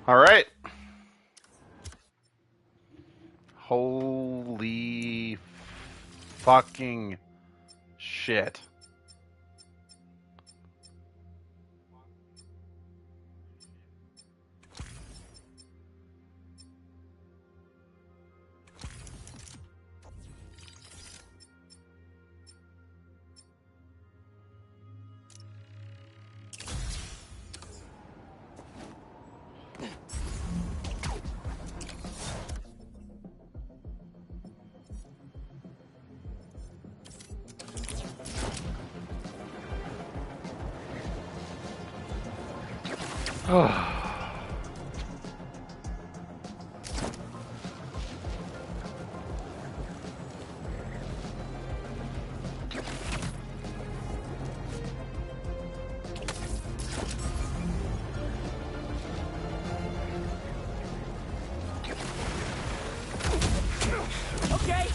All right. Holy fucking shit. Okay,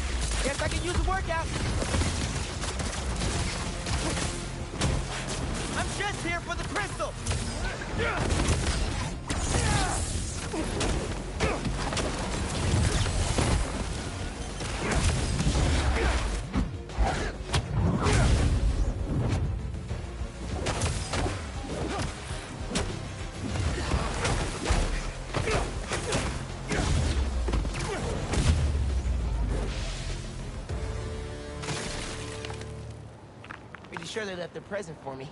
guess I can use a workout. I'm just here for the crystal. Pretty sure they left a present for me.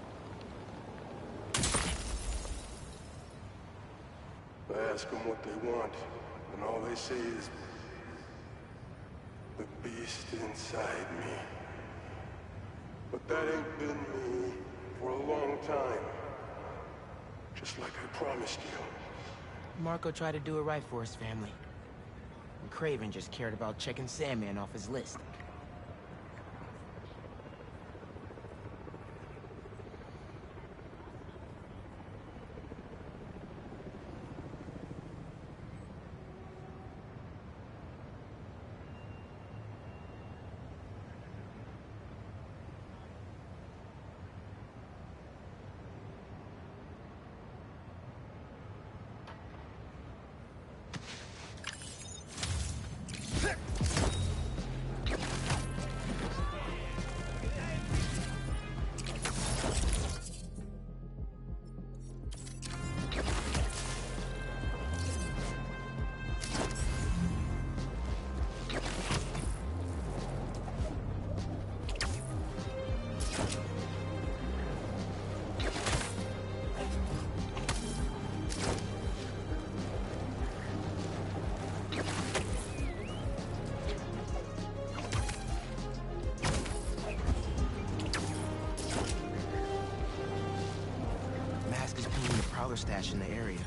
I ask them what they want, and all they say is, the beast inside me. But that ain't been me for a long time. Just like I promised you. Marco tried to do it right for his family. And Kraven just cared about checking Sandman off his list. Mask is pinging the Prowler stash in the area.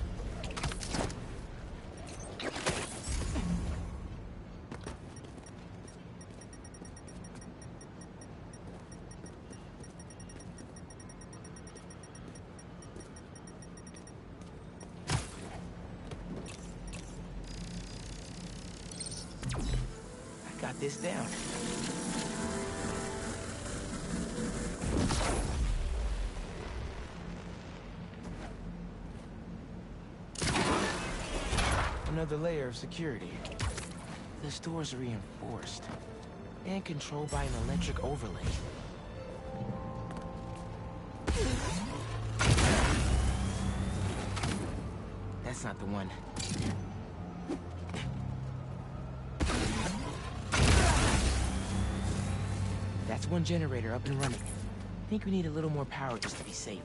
I got this down. Another layer of security. This door's reinforced and controlled by an electric overlay. That's not the one. That's one generator up and running. I think we need a little more power just to be safe.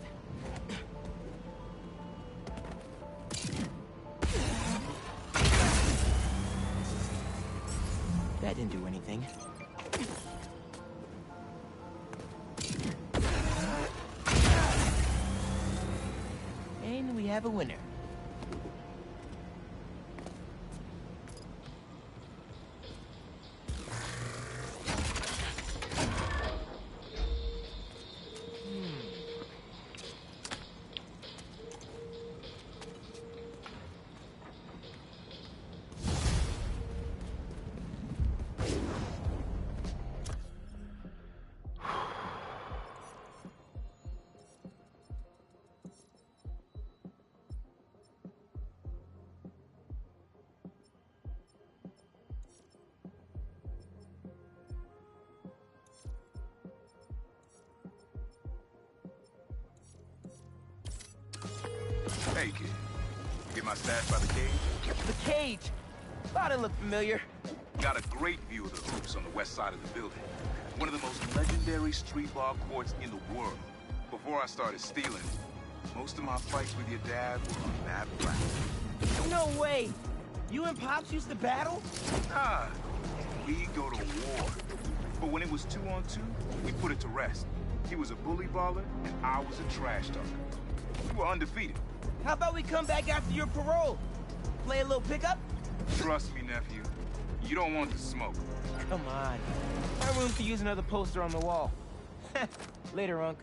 That didn't do anything. And we have a winner. Hey, kid. Get my stash by the cage? The cage! Thought it looked familiar. Got a great view of the hoops on the west side of the building. One of the most legendary street ball courts in the world. Before I started stealing, most of my fights with your dad were on that ground. No way! You and Pops used to battle? Nah, we go to war. But when it was 2-on-2, we put it to rest. He was a bully baller, and I was a trash talker. We were undefeated. How about we come back after your parole? Play a little pickup? Trust me, nephew. You don't want the smoke. Come on. My room could use another poster on the wall. Later, Unc.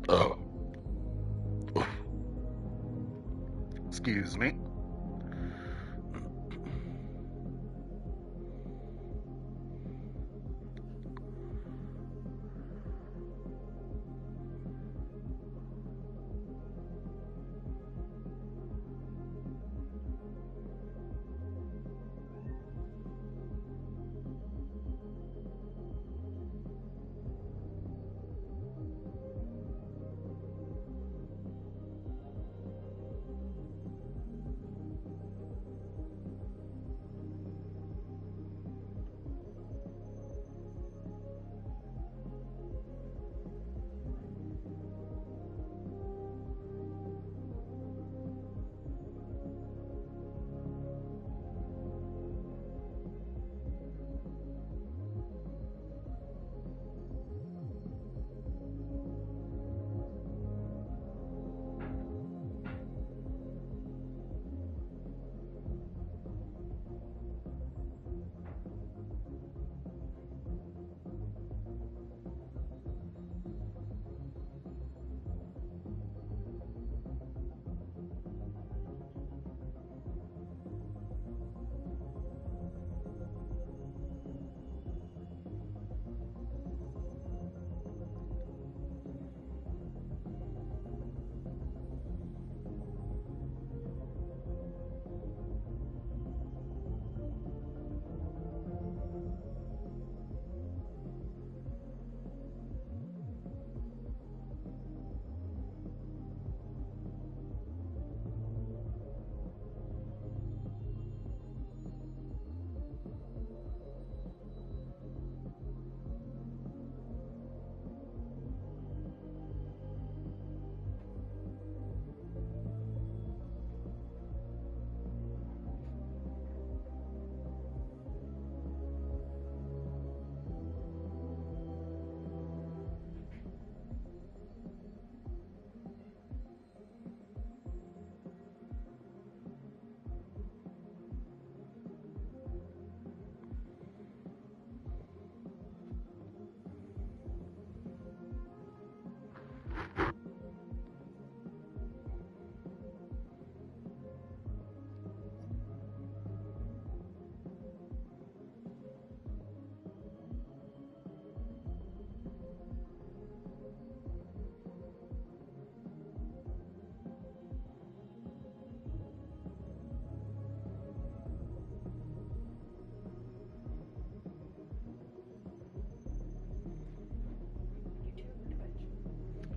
Oh. Excuse me.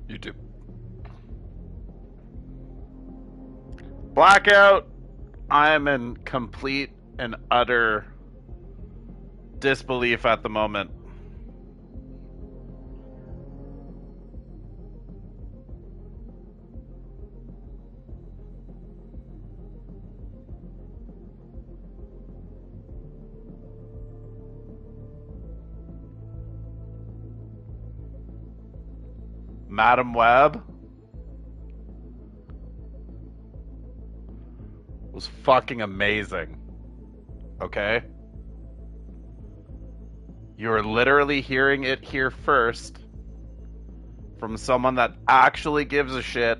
YouTube. Blackout. I am in complete in utter disbelief at the moment. Madam Web was fucking amazing. Okay? You're literally hearing it here first from someone that actually gives a shit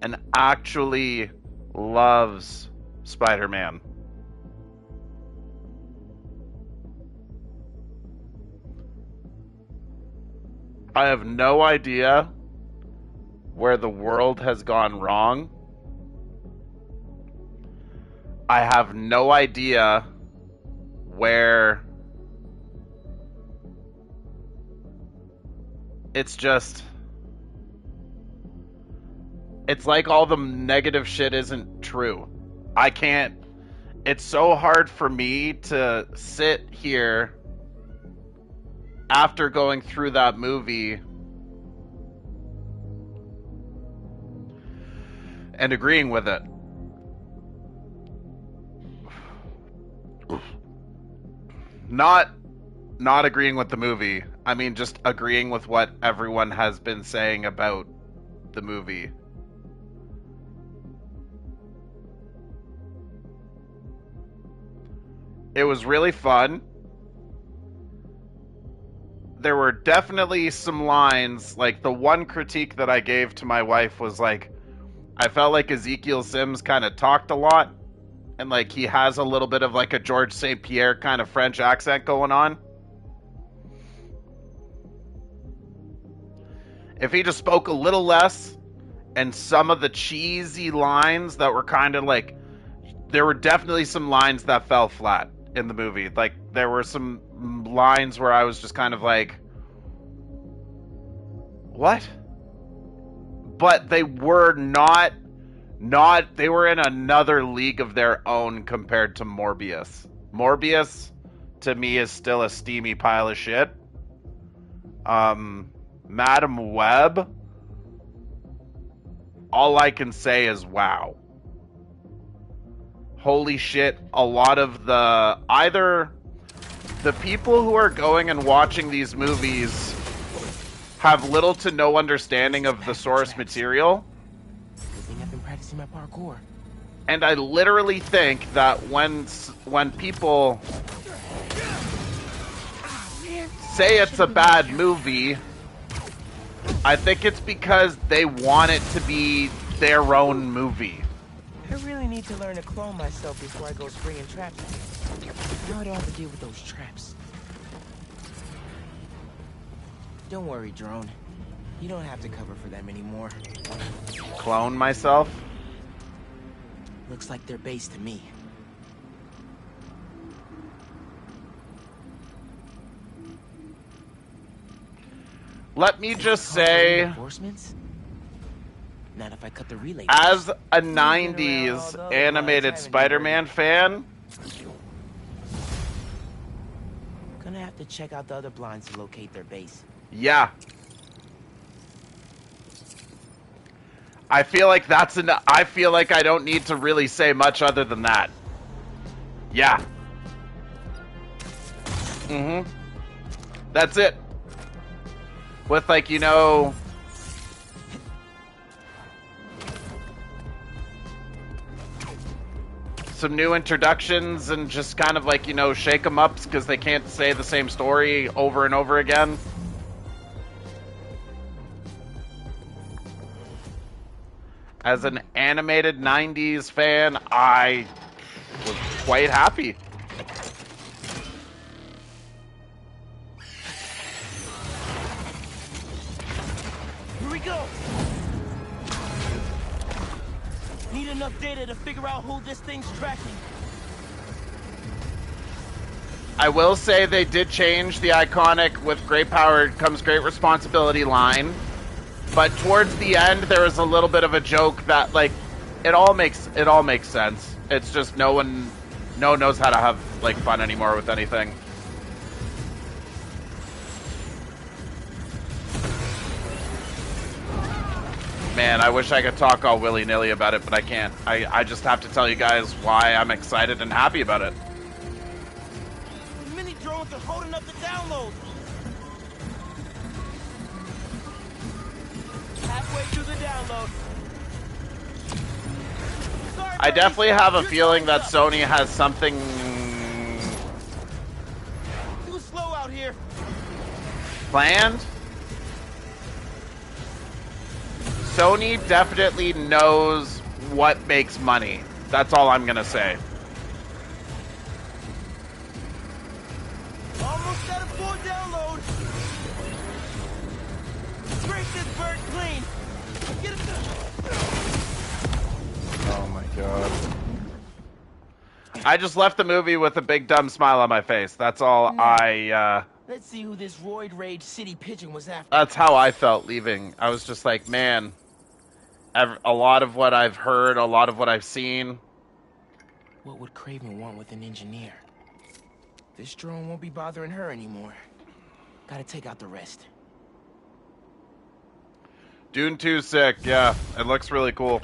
and actually loves Spider-Man. I have no idea where the world has gone wrong. I have no idea where it's just, it's like all the negative shit isn't true. I can't, it's so hard for me to sit here after going through that movie and agreeing with it. Not agreeing with the movie. I mean, just agreeing with what everyone has been saying about the movie. It was really fun. There were definitely some lines, like the one critique that I gave to my wife was like, I felt like Ezekiel Sims kind of talked a lot, and like he has a little bit of like a George St. Pierre kind of French accent going on. If he just spoke a little less, and some of the cheesy lines that were kind of like, there were definitely some lines that fell flat in the movie. Like, there were some lines where I was just kind of like, what? But they were not, they were in another league of their own compared to Morbius. Morbius, to me, is still a steamy pile of shit. Madam Web, all I can say is wow. Holy shit, a lot of the, either the people who are going and watching these movies have little to no understanding of the source material. Good thing I've been practicing my parkour. And I literally think that when people say it's a bad movie, I think it's because they want it to be their own movie. I really need to learn to clone myself before I go springing traps. Now I don't have to deal with those traps. Don't worry, Drone. You don't have to cover for them anymore. Clone myself? Looks like they're base to me. Let me just say, Reinforcements? Not if I cut the relay. as a 90s animated Spider-Man fan, Gonna have to check out the other blinds to locate their base. yeah. I feel like that's I feel like I don't need to really say much other than that. Yeah. Mm-hmm. That's it. With, like, you know, some new introductions and just kind of like, you know, shake 'em ups because they can't say the same story over and over again. As an animated 90s fan, I was quite happy. Here we go! Need enough data to figure out who this thing's tracking. I will say they did change the iconic "with great power comes great responsibility" line. But towards the end, there was a little bit of a joke that, like, it all makes sense. It's just no one knows how to have like fun anymore with anything. Man, I wish I could talk all willy-nilly about it, but I can't. I just have to tell you guys why I'm excited and happy about it. The mini drones are holding up the download. Halfway through the download. Sorry, I definitely have a You're feeling going that up. Sony has something Too slow out here. planned. Sony definitely knows what makes money. That's all I'm gonna say. Almost at a full download. Scrape this bird clean. Get it. Oh my god. I just left the movie with a big dumb smile on my face. That's all Let's see who this roid rage city pigeon was after. that's how I felt leaving. I was just like, man, a lot of what I've heard, a lot of what I've seen. What would Craven want with an engineer? This drone won't be bothering her anymore. Gotta take out the rest. Dune 2 sick, yeah. It looks really cool.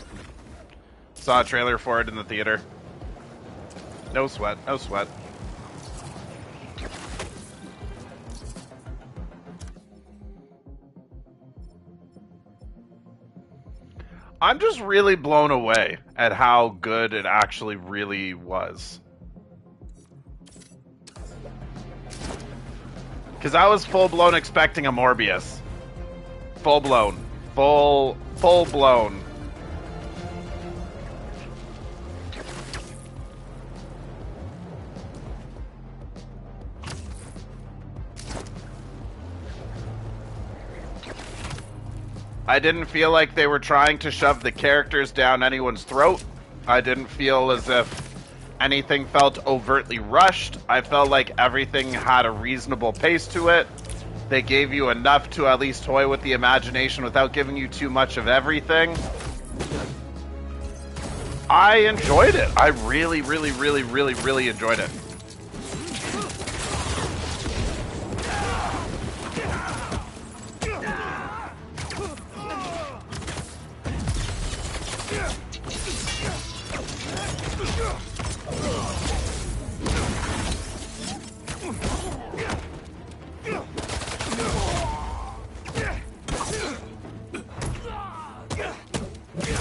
Saw a trailer for it in the theater. No sweat, no sweat. I'm just really blown away at how good it actually really was. Because I was full-blown expecting a Morbius. Full-blown. Full-blown. I didn't feel like they were trying to shove the characters down anyone's throat. I didn't feel as if anything felt overtly rushed. I felt like everything had a reasonable pace to it. They gave you enough to at least toy with the imagination without giving you too much of everything. I enjoyed it. I really, really, really, really, really enjoyed it.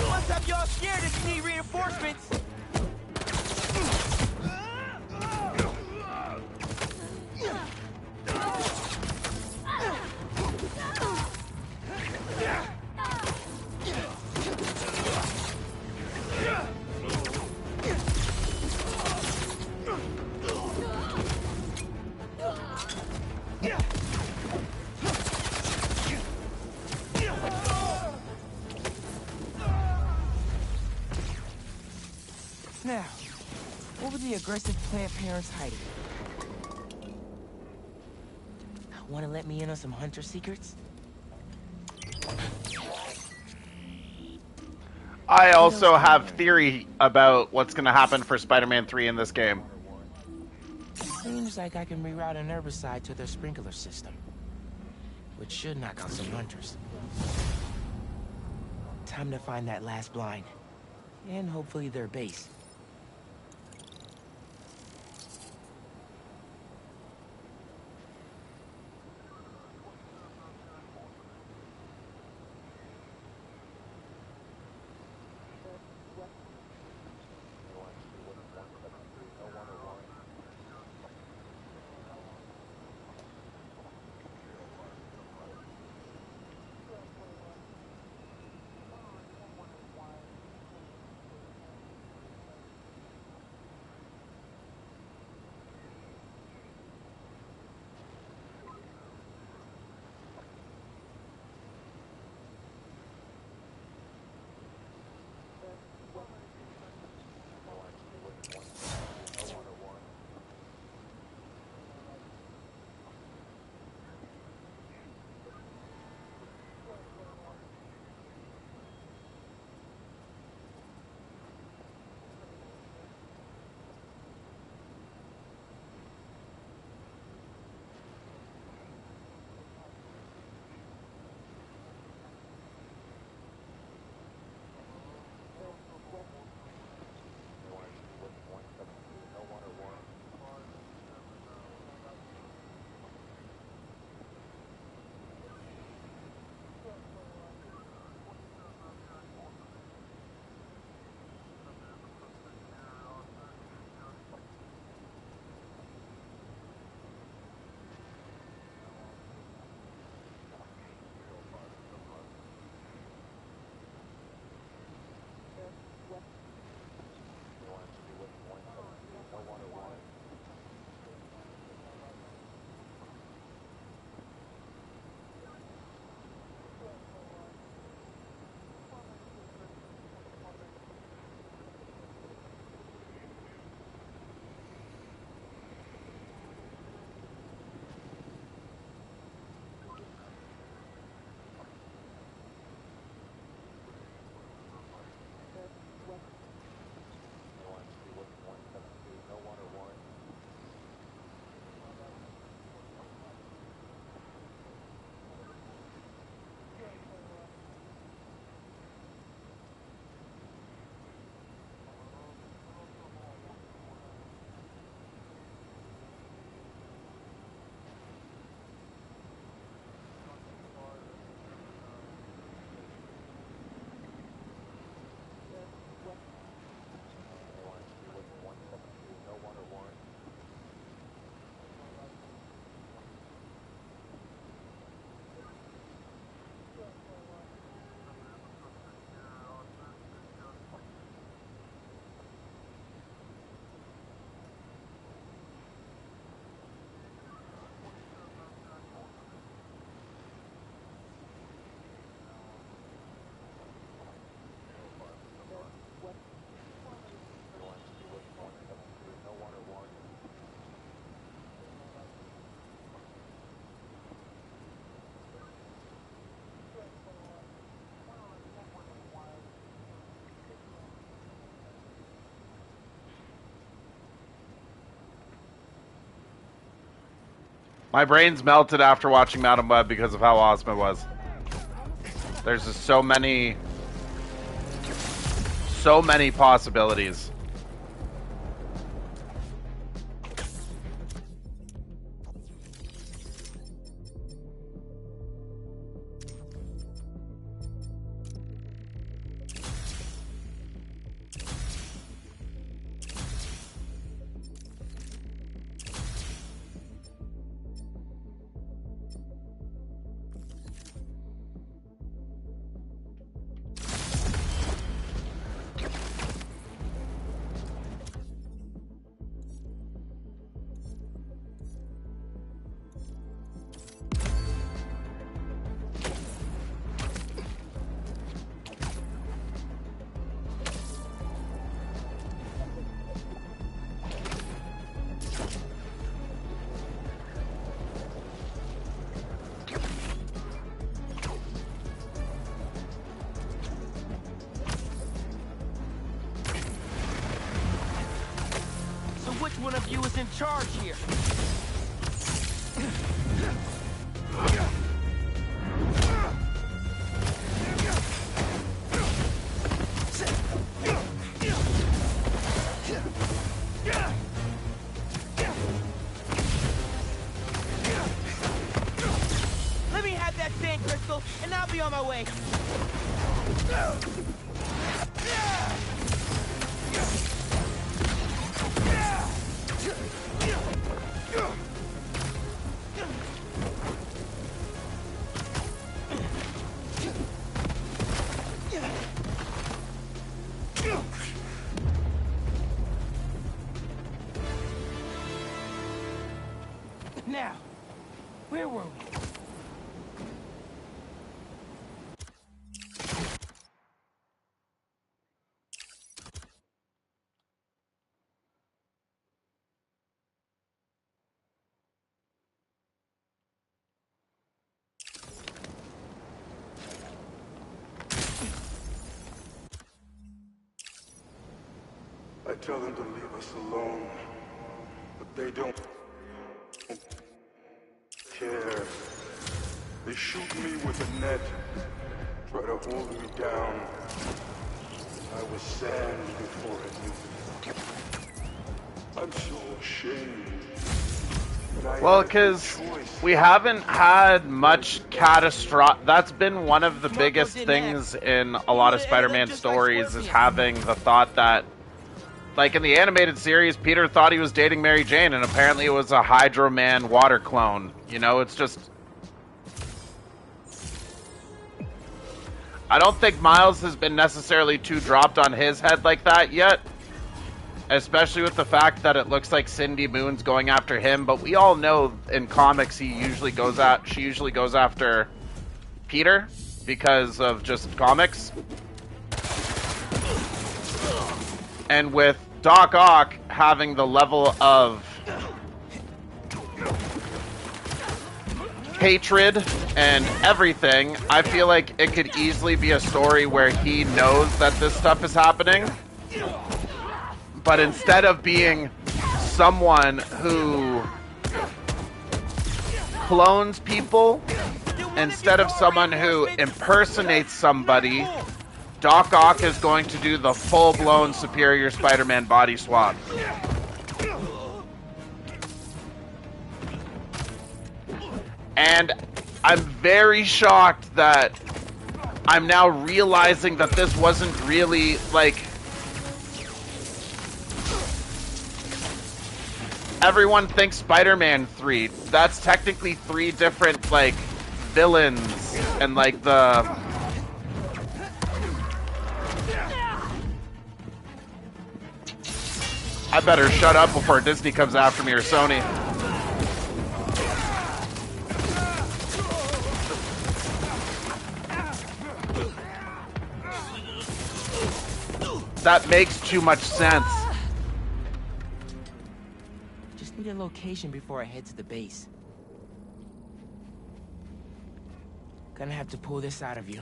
Must have y'all scared if you need reinforcements. Now, what were the aggressive plant parents hiding? Want to let me in on some hunter secrets? I also have theory about what's going to happen for Spider-Man 3 in this game. Seems like I can reroute an herbicide to their sprinkler system, which should knock out some hunters. Time to find that last blind, and hopefully their base. My brain's melted after watching Madam Web because of how awesome it was. There's just so many possibilities. Which one of you is in charge here? Let me have that sand crystal, and I'll be on my way. Now, where were we? I tell them to leave us alone, but they don't care. They shoot me with a net, try to hold me down. I was sand before I knew it. I'm so ashamed. Well, because we haven't had much catastrophic. That's been one of the biggest things in a lot of Spider-Man stories, is having the thought that, like in the animated series, Peter thought he was dating Mary Jane, and apparently it was a Hydro Man water clone. You know, it's just... I don't think Miles has been necessarily too dropped on his head like that yet. Especially with the fact that it looks like Cindy Moon's going after him, but we all know in comics she usually goes after Peter because of just comics. And with Doc Ock having the level of hatred and everything, I feel like it could easily be a story where he knows that this stuff is happening. But instead of being someone who clones people, instead of someone who impersonates somebody, Doc Ock is going to do the full-blown Superior Spider-Man body swap. And I'm very shocked that I'm now realizing that this wasn't really, like... Everyone thinks Spider-Man 3. That's technically 3 different, like, villains, and, like, the... I better shut up before Disney comes after me, or Sony. That makes too much sense. Need a location before I head to the base. Gonna have to pull this out of you.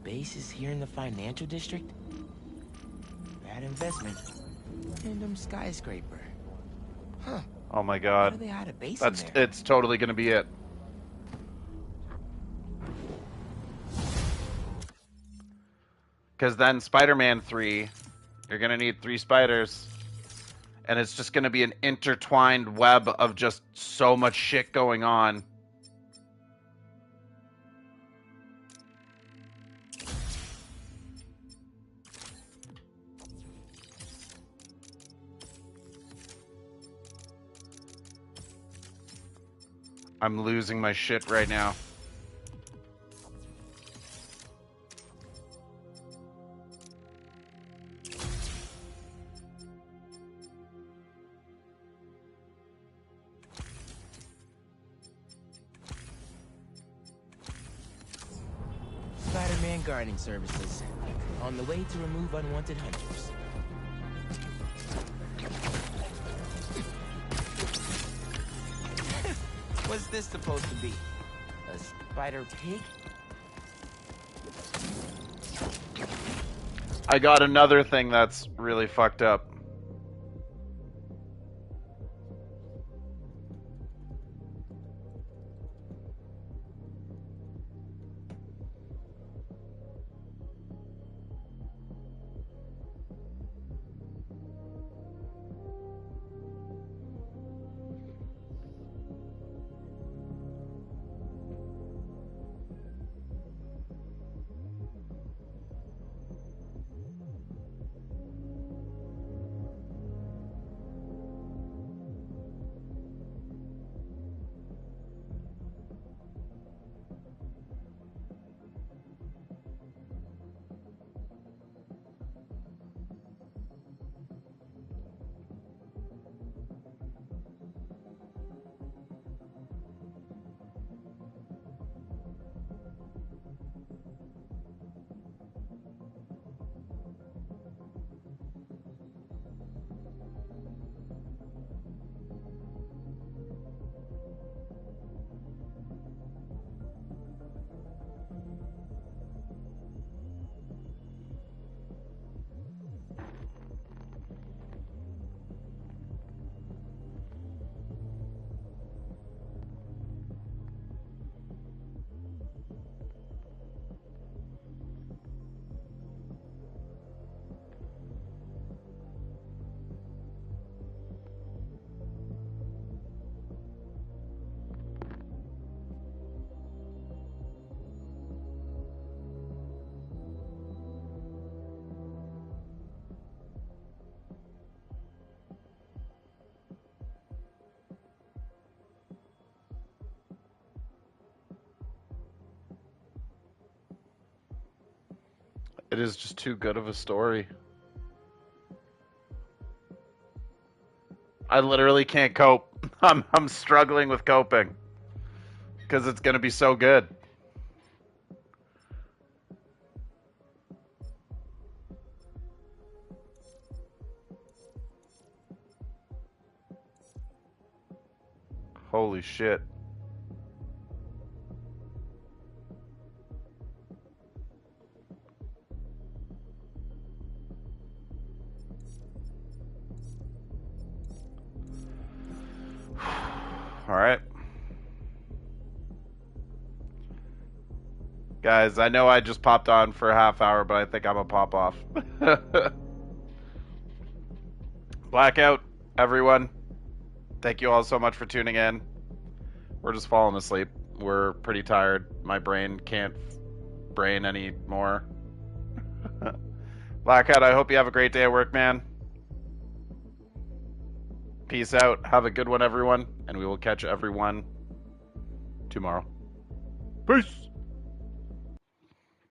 Base is here in the financial district? Bad investment. Random skyscraper. Huh. Oh my How do god. they hide a base That's in there? it's totally gonna be it. Because then Spider-Man 3, you're gonna need 3 spiders. And it's just gonna be an intertwined web of just so much shit going on. I'm losing my shit right now. Spider-Man guarding services. On the way to remove unwanted hunters. What's this supposed to be? A spider pig? I got another thing that's really fucked up. It is just too good of a story. I literally can't cope. I'm struggling with coping because it's gonna be so good. Holy shit. All right. Guys, I know I just popped on for a half hour, but I think I'm a pop off. Blackout, everyone. Thank you all so much for tuning in. We're just falling asleep. We're pretty tired. My brain can't brain anymore. Blackout, I hope you have a great day at work, man. Peace out. Have a good one, everyone. And we will catch everyone tomorrow. Peace.